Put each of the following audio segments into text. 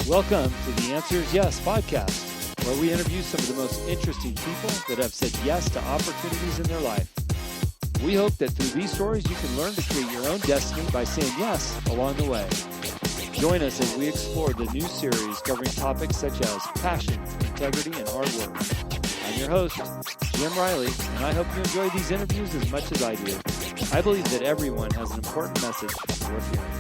Welcome to the Answer is Yes podcast, where we interview some of the most interesting people that have said yes to opportunities in their life. We hope that through these stories, you can learn to create your own destiny by saying yes along the way. Join us as we explore the new series covering topics such as passion, integrity, and hard work. I'm your host, Jim Riley, and I hope you enjoy these interviews as much as I do. I believe that everyone has an important message worth hearing.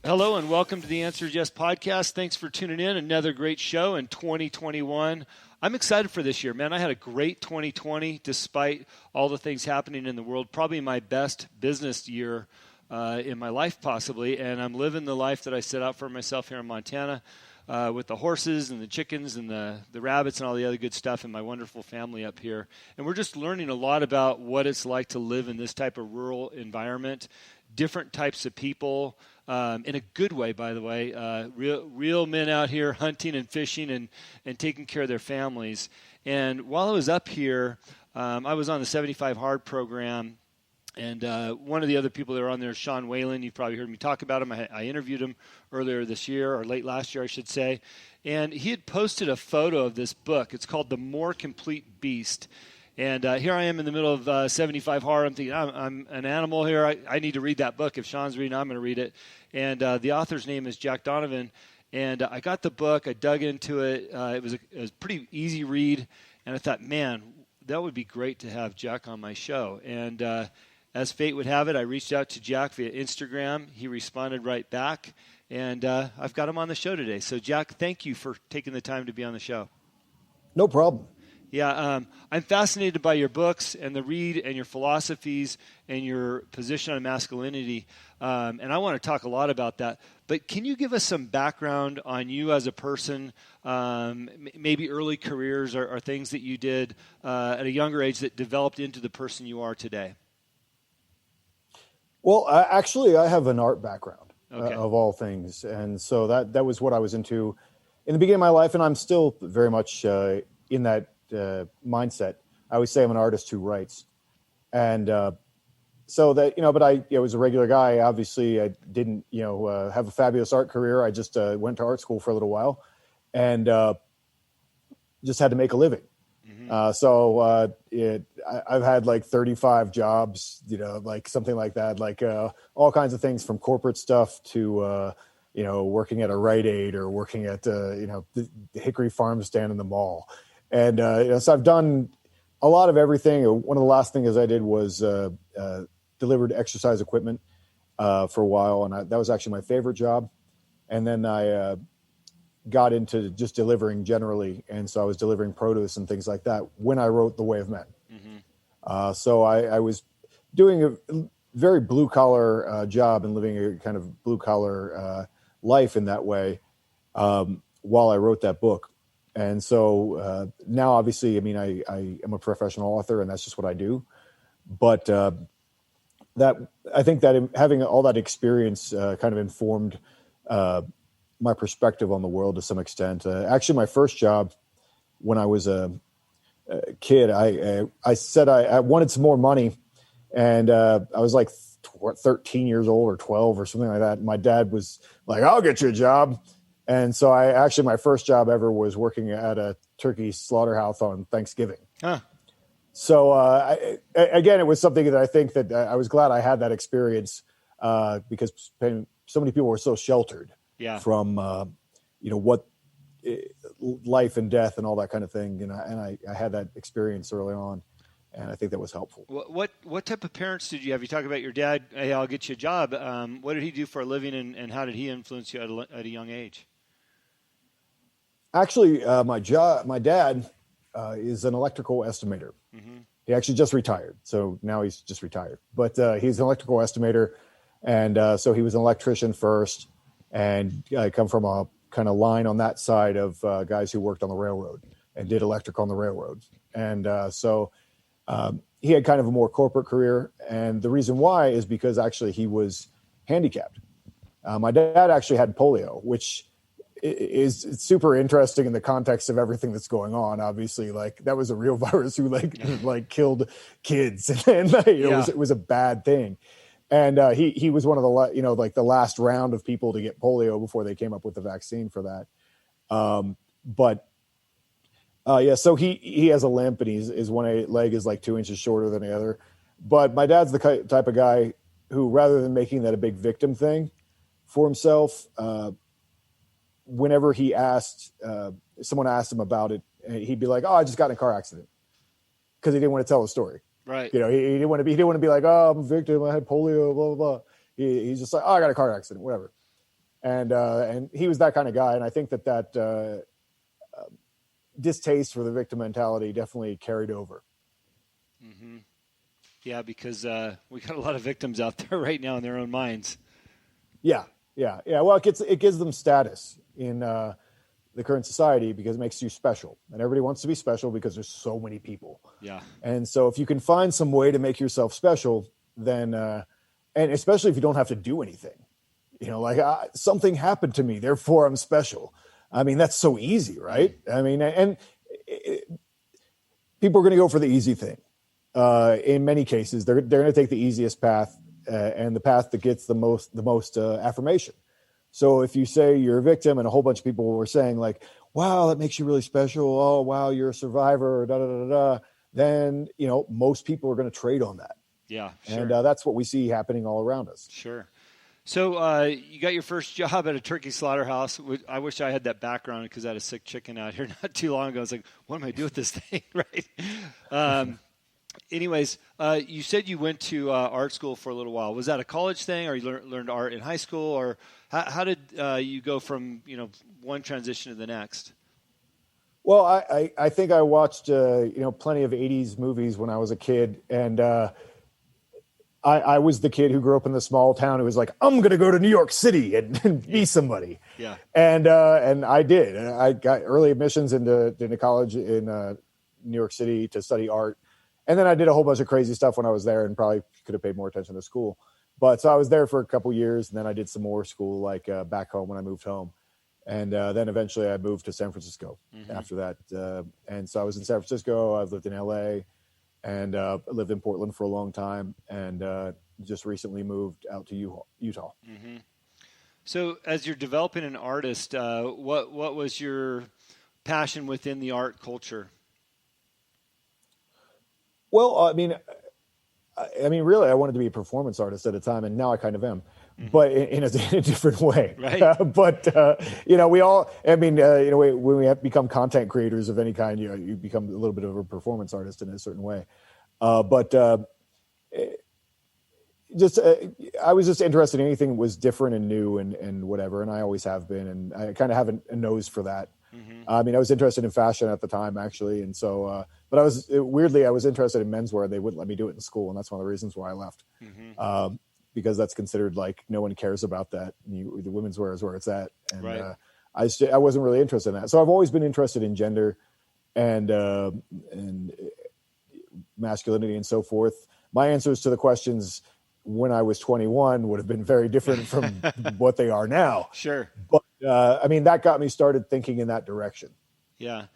Hello and welcome to the Answer is Yes podcast. Thanks for tuning in. Another great show in 2021. I'm excited for this year, man. I had a great 2020 despite all the things happening in the world. Probably my best business year in my life possibly, and I'm living the life that I set out for myself here in Montana with the horses and the chickens and the rabbits and all the other good stuff and my wonderful family up here. And we're just learning a lot about what it's like to live in this type of rural environment, different types of people, in a good way, by the way, real men out here hunting and fishing and taking care of their families. And while I was up here, I was on the 75 Hard program, and one of the other people that are on there is Sean Whalen. You've probably heard me talk about him. I interviewed him earlier this year, or late last year, I should say. And he had posted a photo of this book. It's called The More Complete Beast. And here I am in the middle of 75 Hard. I'm thinking, I'm an animal here. I need to read that book. If Sean's reading, I'm going to read it. And the author's name is Jack Donovan. And I got the book. I dug into it. It was a pretty easy read. And I thought, man, that would be great to have Jack on my show. And as fate would have it, I reached out to Jack via Instagram. He responded right back. And I've got him on the show today. So, Jack, thank you for taking the time to be on the show. No problem. Yeah, I'm fascinated by your books and the read and your philosophies and your position on masculinity, and I want to talk a lot about that. But can you give us some background on you as a person, maybe early careers or things that you did at a younger age that developed into the person you are today? Well, actually, I have an art background Okay. of all things, and so that was what I was into in the beginning of my life, and I'm still very much in that mindset. I always say I'm an artist who writes, and so that but I was a regular guy. Obviously, I didn't have a fabulous art career. I just went to art school for a little while, and just had to make a living. Mm-hmm. I've had like 35 jobs, like something like that, like all kinds of things from corporate stuff to working at a Rite Aid or working at the Hickory Farm stand in the mall. And so I've done a lot of everything. One of the last things I did was delivered exercise equipment for a while, and that was actually my favorite job. And then I got into just delivering generally, and so I was delivering produce and things like that when I wrote The Way of Men. Mm-hmm. So I was doing a very blue-collar job and living a kind of blue-collar life in that way while I wrote that book. And so now, obviously, I am a professional author, and that's just what I do. But I think that having all that experience kind of informed my perspective on the world to some extent. Actually, my first job when I was a kid, I said I wanted some more money, and I was like 13 years old or 12 or something like that. My dad was like, "I'll get you a job." And so my first job ever was working at a turkey slaughterhouse on Thanksgiving. Huh. So again, it was something that I think that I was glad I had that experience because so many people were so sheltered from what life and death and all that kind of thing. And I had that experience early on, and I think that was helpful. What type of parents did you have? You talk about your dad. Hey, I'll get you a job. What did he do for a living, and how did he influence you at a young age? Actually, my dad is an electrical estimator. Mm-hmm. He actually just retired, so now he's just retired. But he's an electrical estimator, and so he was an electrician first, and I come from a kind of line on that side of guys who worked on the railroad and did electric on the railroad. And so he had kind of a more corporate career, and the reason why is because actually he was handicapped. My dad actually had polio, which is super interesting in the context of everything that's going on. Obviously, like that was a real virus who like killed kids, and it was a bad thing. And he was one of the like the last round of people to get polio before they came up with the vaccine for that. But yeah, so he has a limp, and his one leg is like 2 inches shorter than the other. But my dad's the type of guy who, rather than making that a big victim thing for himself, whenever someone asked him about it, he'd be like, "Oh, I just got in a car accident," because he didn't want to tell the story. Right. He didn't want to be like, "Oh, I'm a victim. I had polio." Blah blah blah. He's just like, "Oh, I got a car accident," whatever. And he was that kind of guy, and I think that distaste for the victim mentality definitely carried over. Mm-hmm. Yeah, because we got a lot of victims out there right now in their own minds. Yeah. Well, it gives them status in the current society because it makes you special, and everybody wants to be special because there's so many people. Yeah. And so if you can find some way to make yourself special, then and especially if you don't have to do anything, like something happened to me, therefore I'm special. I mean, that's so easy, right? I mean, and people are going to go for the easy thing. In many cases, they're going to take the easiest path and the path that gets the most affirmation. So if you say you're a victim, and a whole bunch of people were saying like, "Wow, that makes you really special. Oh, wow, you're a survivor," da da da da, then most people are going to trade on that. Yeah, sure. And that's what we see happening all around us. Sure. So you got your first job at a turkey slaughterhouse. I wish I had that background because I had a sick chicken out here not too long ago. I was like, what am I doing with this thing, right? Anyways, you said you went to art school for a little while. Was that a college thing, or you learned art in high school, or how did you go from one transition to the next? Well, I think I watched plenty of 80s movies when I was a kid, and I was the kid who grew up in the small town who was like, I'm going to go to New York City and be somebody. Yeah. And I did. I got early admissions into college in New York City to study art. And then I did a whole bunch of crazy stuff when I was there, and probably could have paid more attention to school. But so I was there for a couple years, and then I did some more school, like back home when I moved home. And then eventually I moved to San Francisco after that. And so I was in San Francisco. I've lived in LA, and lived in Portland for a long time, and just recently moved out to Utah. Mm-hmm. So as you're developing an artist, what was your passion within the art culture? Well, I mean, really, I wanted to be a performance artist at a time, and now I kind of am, but in a different way. Right. But we all. I mean, when we have become content creators of any kind, you become a little bit of a performance artist in a certain way. I was just interested in anything that was different and new and whatever, and I always have been, and I kind of have a nose for that. Mm-hmm. I mean, I was interested in fashion at the time, actually, and so. But I was interested in menswear, and they wouldn't let me do it in school, and that's one of the reasons why I left. Mm-hmm. Because that's considered like no one cares about that. The women's wear is where it's at, and right. I wasn't really interested in that. So I've always been interested in gender and masculinity and so forth. My answers to the questions when I was 21 would have been very different from what they are now. Sure. But I mean, that got me started thinking in that direction. Yeah.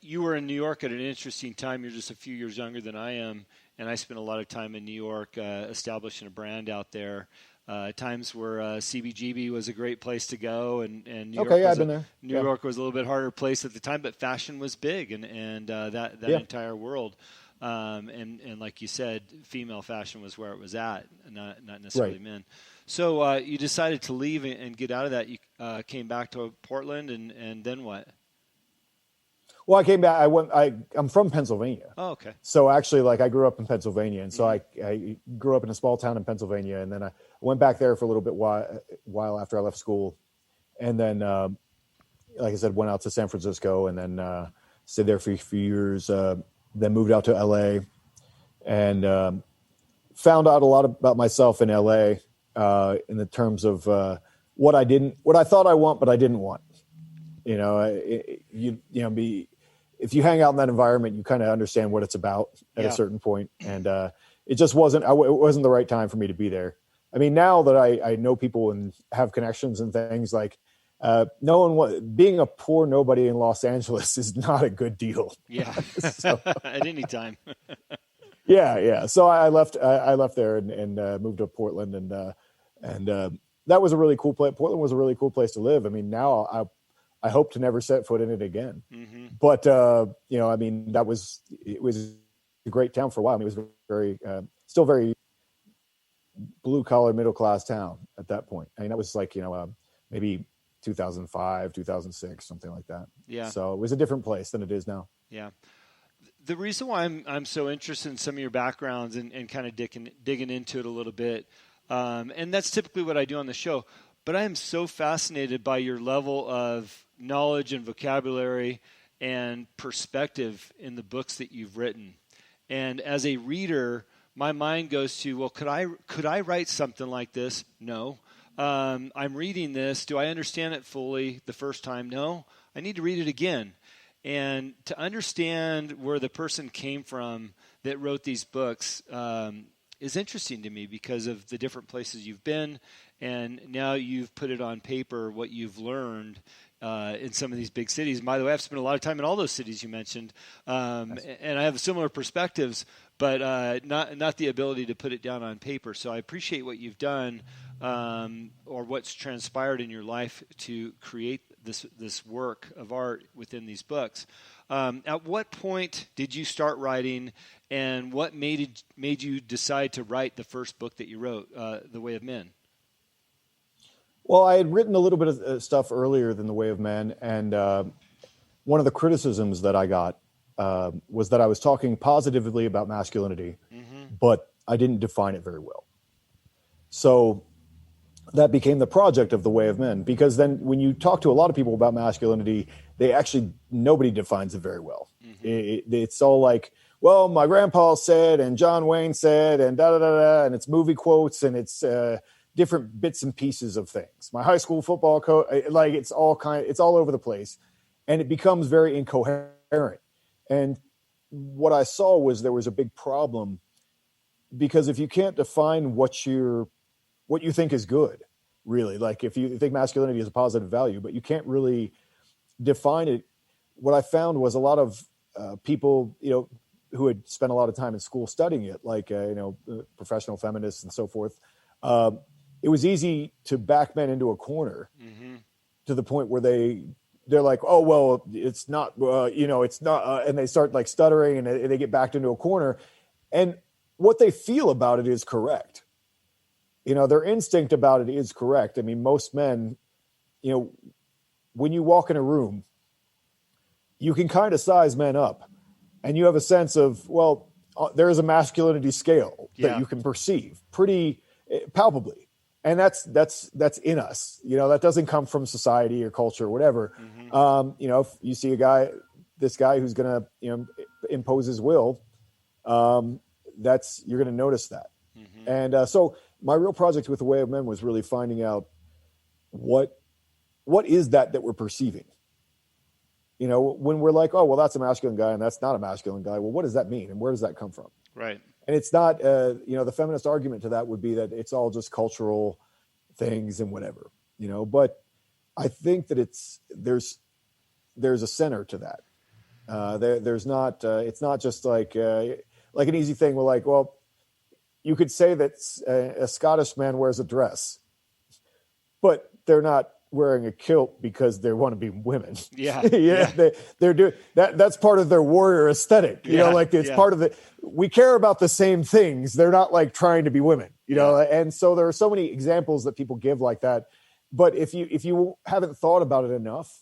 You were in New York at an interesting time. You're just a few years younger than I am, and I spent a lot of time in New York establishing a brand out there. Times where CBGB was a great place to go, and New York I've been there. New York was a little bit harder place at the time, but fashion was big, and that entire world. And like you said, female fashion was where it was at, not necessarily men. So you decided to leave and get out of that. You came back to Portland, and then what? Well, I came back. I'm from Pennsylvania. Oh, okay. So actually, like, I grew up in Pennsylvania, and so I grew up in a small town in Pennsylvania, and then I went back there for a little bit while after I left school, and then, like I said, went out to San Francisco, and then stayed there for a few years. Then moved out to LA, and found out a lot about myself in LA in the terms of what I thought I want, but I didn't want. If you hang out in that environment, you kind of understand what it's about at a certain point. And it just wasn't the right time for me to be there. I mean, now that I know people and have connections and things, like being a poor nobody in Los Angeles is not a good deal. Yeah. So, at any time. Yeah. So I left. I left there and moved to Portland, and that was a really cool place. Portland was a really cool place to live. I mean, now I hope to never set foot in it again. Mm-hmm. But I mean, it was a great town for a while. I mean, it was very still very blue collar, middle class town at that point. I mean, that was like maybe 2005, 2006, something like that. Yeah. So it was a different place than it is now. Yeah. The reason why I'm so interested in some of your backgrounds and kind of digging into it a little bit, and that's typically what I do on the show, but I am so fascinated by your level of knowledge and vocabulary and perspective in the books that you've written. And as a reader, my mind goes to, well, could I write something like this? No. I'm reading this. Do I understand it fully the first time? No. I need to read it again. And to understand where the person came from that wrote these books is interesting to me because of the different places you've been, and now you've put it on paper what you've learned in some of these big cities. And by the way, I've spent a lot of time in all those cities you mentioned, and I have similar perspectives, but not the ability to put it down on paper. So I appreciate what you've done or what's transpired in your life to create this work of art within these books. At what point did you start writing, and what made you decide to write the first book that you wrote, The Way of Men? Well, I had written a little bit of stuff earlier than The Way of Men, and one of the criticisms that I got was that I was talking positively about masculinity, but I didn't define it very well. So that became the project of The Way of Men, because then when you talk to a lot of people about masculinity, nobody defines it very well. It's all like, well, my grandpa said, and John Wayne said, and da-da-da-da, and it's movie quotes, and it's different bits and pieces of things. My high school football coach, like it's all over the place, and it becomes very incoherent. And what I saw was there was a big problem, because if you can't define what you think is good, really, like if you think masculinity is a positive value, but you can't really define it, what I found was a lot of people, who had spent a lot of time in school studying it, like, professional feminists and so forth. It was easy to back men into a corner to the point where they're like, oh, well, it's not, it's not, and they start like stuttering and they get backed into a corner. And what they feel about it is correct. Their instinct about it is correct. I mean, most men, when you walk in a room, you can kind of size men up, and you have a sense of, well, there is a masculinity scale that you can perceive pretty palpably. And that's in us, that doesn't come from society or culture or whatever. If you see this guy who's going to, impose his will, you're going to notice that. And so my real project with The Way of Men was really finding out what is that we're perceiving? When we're like, oh, well, that's a masculine guy and that's not a masculine guy. Well, what does that mean? And where does that come from? Right. And it's not, the feminist argument to that would be that it's all just cultural things and whatever, but I think that there's a center to that. There's not, it's not just like an easy thing. We're like, well, you could say that a Scottish man wears a dress, but they're not wearing a kilt because they want to be women. Yeah. They're doing that. That's part of their warrior aesthetic. It's part of we care about the same things. They're not like trying to be women, and so there are so many examples that people give like that. But if you haven't thought about it enough,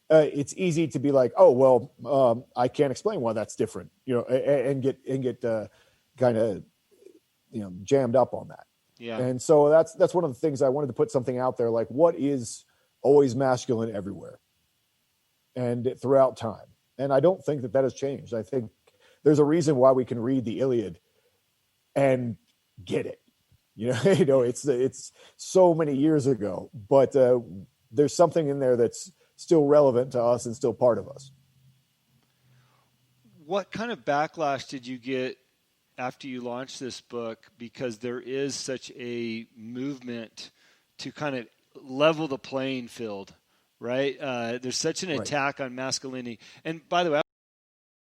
it's easy to be like, oh, well, I can't explain why that's different, and get kind of, jammed up on that. Yeah. And so that's one of the things I wanted to put something out there, like what is always masculine everywhere and throughout time. And I don't think that has changed. I think there's a reason why we can read the Iliad and get it. It's so many years ago, but there's something in there that's still relevant to us and still part of us. What kind of backlash did you get after you launched this book? Because there is such a movement to kind of level the playing field, right? There's such an attack on masculinity. And by the way,